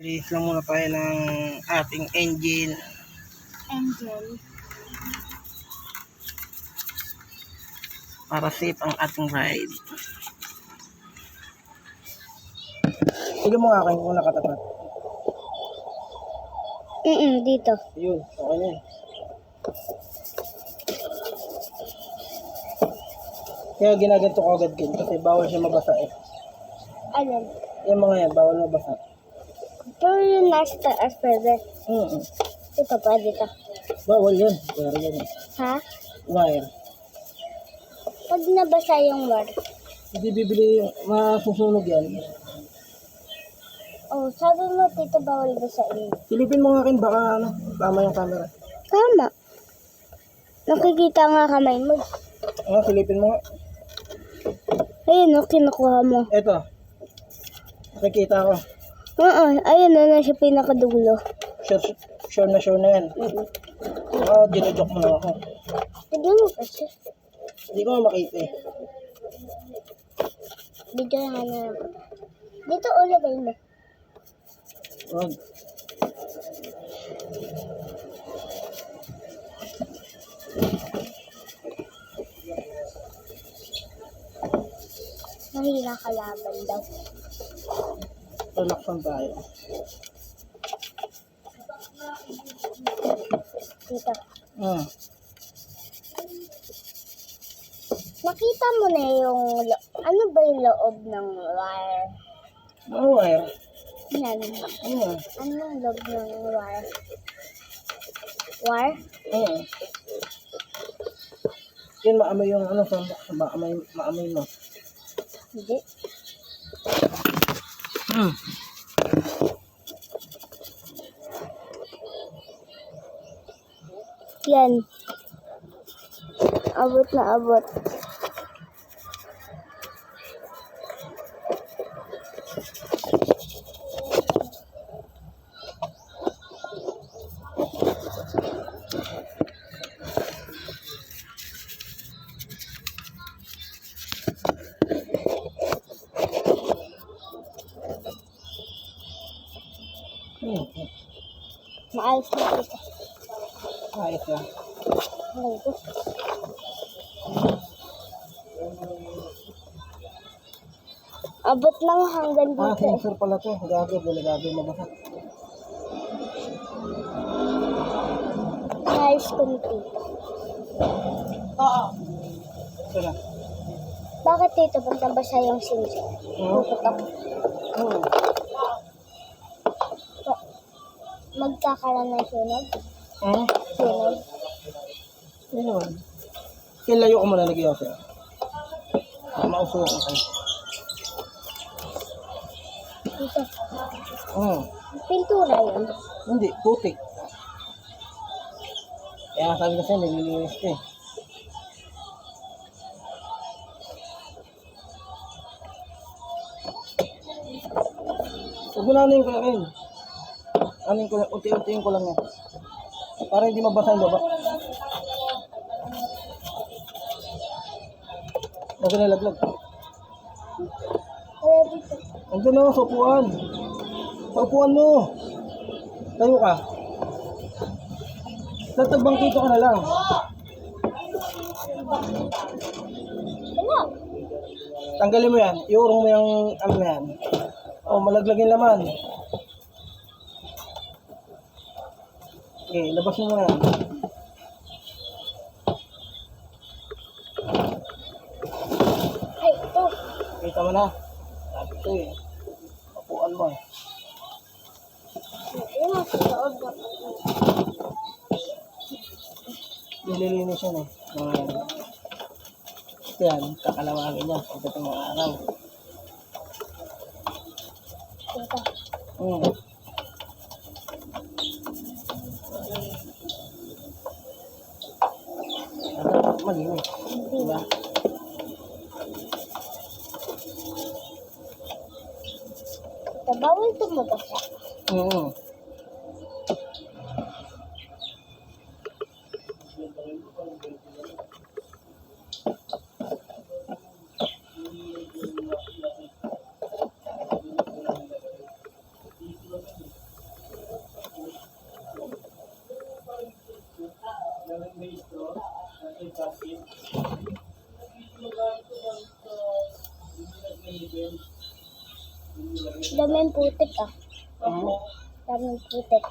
Release lang muna tayo ng ating engine. Para safe ang ating ride. Sige mo nga akin kung nakatapat. Dito. Yun, okay na yun. Kaya ginaganto ko agad din kasi bawal siya mabasa eh. Alin? Yung mga yan, bawal mabasa. Pero yung nasa taas pwede. Ito pwede to. Bawal yun. Wire yan eh. Ha? Wire. Pag nabasa yung wire. Hindi bibili yung masusunog yan. Oh, sabi mo tito bawal basahin. Silipin mo nga akin, baka ano, tama yung camera. Tama. Nakikita nga kamay mo. Silipin mo nga. Ayun, kinukuha mo. Eto. Nakikita ko. Oo, ayun na nasa pinakadulo. Sure na yan. Dinodok mo na ako. Hindi mo kasi. Hindi ko makita eh. Video na nga. Dito ulagay mo. Wag. Mahina kalaban daw. Relaxan tayo. Dito. Nakita mo na yung, ano ba yung loob ng wire? Ano wire? Yan. Anong loob ng wire? Wire? Yan maamoy yung ano, maamoy mo. Hindi. Yan. Abot na abot. Maayos na ito. Ayos lang. Abot lang hanggang dito. Sensor pala to. Gago mabasa. Maayos ko nito. Oo. Ito na. Bakit dito punta ba sa yung sensor? Puputok. Magkakaroon ng sunog? Sunog? Ayun. Kaya layo ko muna lagi ako sa'yo. Mausuko ko kayo. Dito. Pintura yun. Hindi, putik. Kaya sabi kasi nililinis ko eh. Huwag mo na anin ko lang. Anin ko lang, unti-untiin ko lang yan. Para hindi mabasa yung baba. Huwag na laglag. Andiyan na, sa upuan. Sa upuan mo. Tayo ka. Tatagbang dito ka na lang. Ano? Tanggalin mo yan. Iurong mo yung ano na yan. Malaglag yung laman. Okay, labas mo na yan. Ay, ito. Kita mo na. Sabi ito eh. Upuan mo eh. Yung nasa loob na. Nililinis yan eh. Ito yan, kakalawagin yan. Pagdating ng araw. Ito. Malinis. Diba? Ito, bawal tumabasa. putik ah. Daming putik.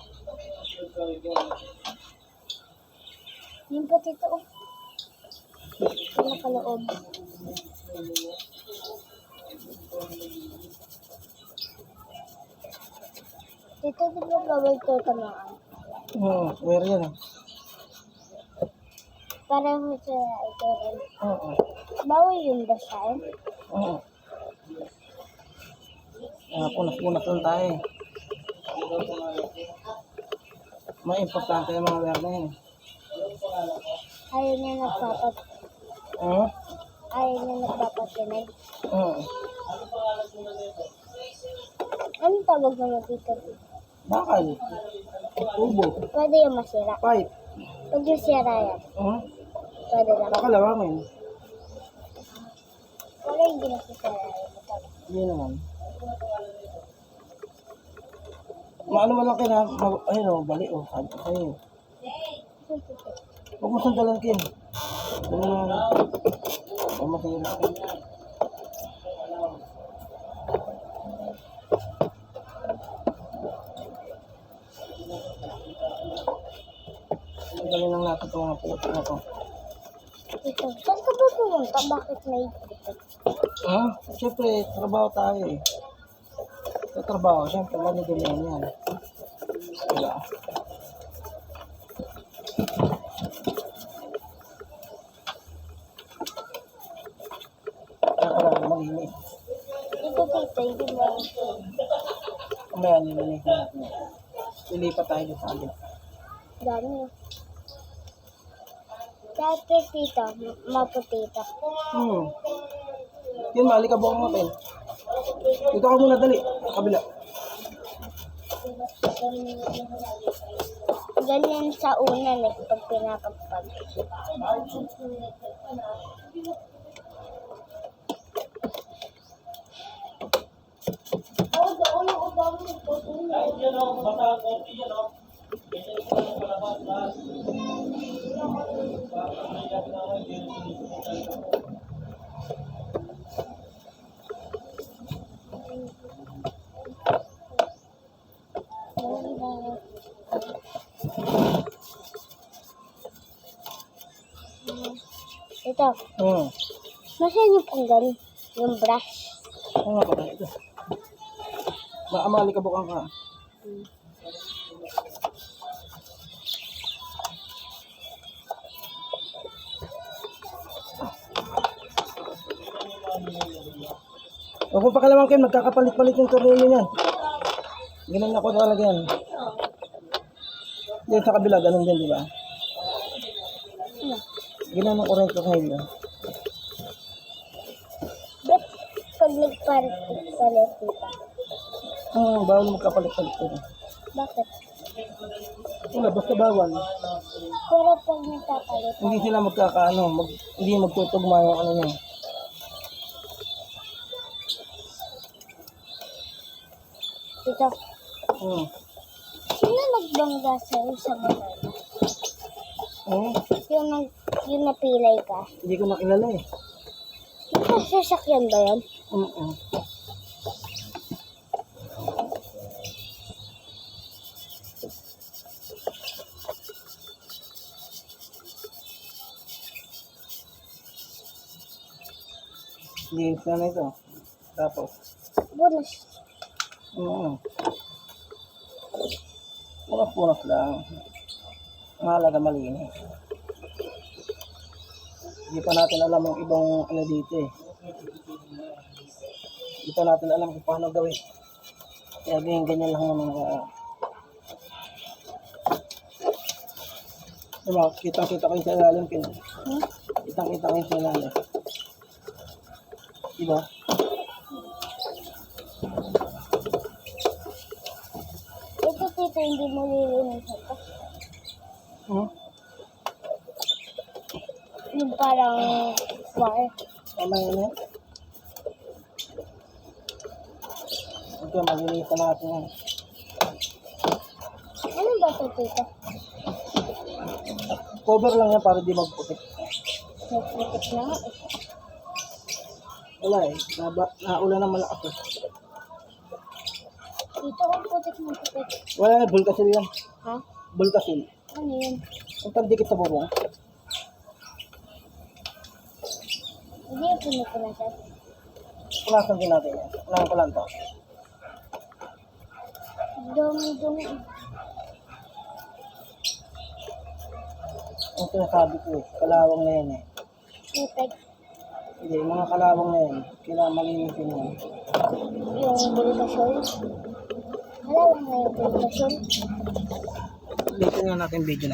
Yung patito oh. Nakaloob. Dito di ba bawal ito tamaan? Meron yan eh. Pareho sa ito rin. Oo. Bawal yung basahin. Oo. Punas-punas lang tayo eh. May importante yung mga wire na yun. Ayaw niya nagpapat. Oo. Ayaw niya nagpapatinay. Oo. Anong tawag naman dito? Bakal. Tubo. Pwede yung masira. Pipe. Pag yung sira yan, Oo. pwede lang. Bakal awangin. Wala hindi nasisira yan. Hindi naman. Maano mo lang kina, ayun o, bali o, sabi ko sa'yo. Huwag mo sandalan kin. Huwag mo masira. Sandalan lang natin itong mga puto na to. Ito. Saan ka ba pumunta? Bakit may ito? Siyempre, trabaho tayo eh. Sa trabaho, siyempre, dumi yan. Diba? Kaya malinis. Ito dito, hindi mo. Mamaya nilinis natin. Ilipat tayo dito sa atin. Dami. Dati dito, maputi ito. Yun, maalikabok natin. Dito ka muna, dali. Sa kabila. Ganyan sa unan eh, pag pinapagpag. Ito, nasaan yung panggal? Yung brush. Oo nga pala, ito. Maamalikabukan ka. O kung pakalawang kayo, magkakapalit-palit yung tornilyo niyan. Ganun ako talaga yan. Yan sa kabila, ganun din, di ba? Ganun ang kurente tornilyo. Ba't pag nagpalit dito? Bawal magkapalit-palit yun. Bakit? Wala, basta bawal. Pero pag nagpapalit, Hindi sila hindi magtutugma yung ano niya. ito. Hmm. Sino nagbangga sa'yo sa motor? Yung napilay ka? Hindi ko nakilala eh. Sasakyan ba yan? Linis na ito. Tapos. Bonus. Punas-punas lang. Mahalaga malinis. Hindi pa natin alam yung ibang ano dito eh. Hindi pa natin alam kung paano gawin. Kaya ganyan lang naman. Diba, kitang-kita kayo sa ilalim. Kitang-kita kayo sa ilalim. Diba? Ito dito hindi mo lilinis ito. Yung parang wire. Tama yun eh. Ito, malilisan natin yan. Ano ba ito dito? Cover lang yan para di magputik. Nagputik na nga eh. Wala eh. Naulan ng malakas eh. Dito ang putik ng putik. Wala na, bulkasil yan. Ha? Bulkasil. Ano yun? Ang pagdikit sa bubong. Hindi yung pinupunasan. Punasan din natin yan. Punasan ko lang to. Dumi-dumi. Ang sinasabi ko eh, kalawang na yan eh. Ipeg. Hindi, mga kalawang na yan. Kailangan malinisin yan. Yung bulkasyon. Alam mo na yung bulkasyon. Ulitin nga natin video natin.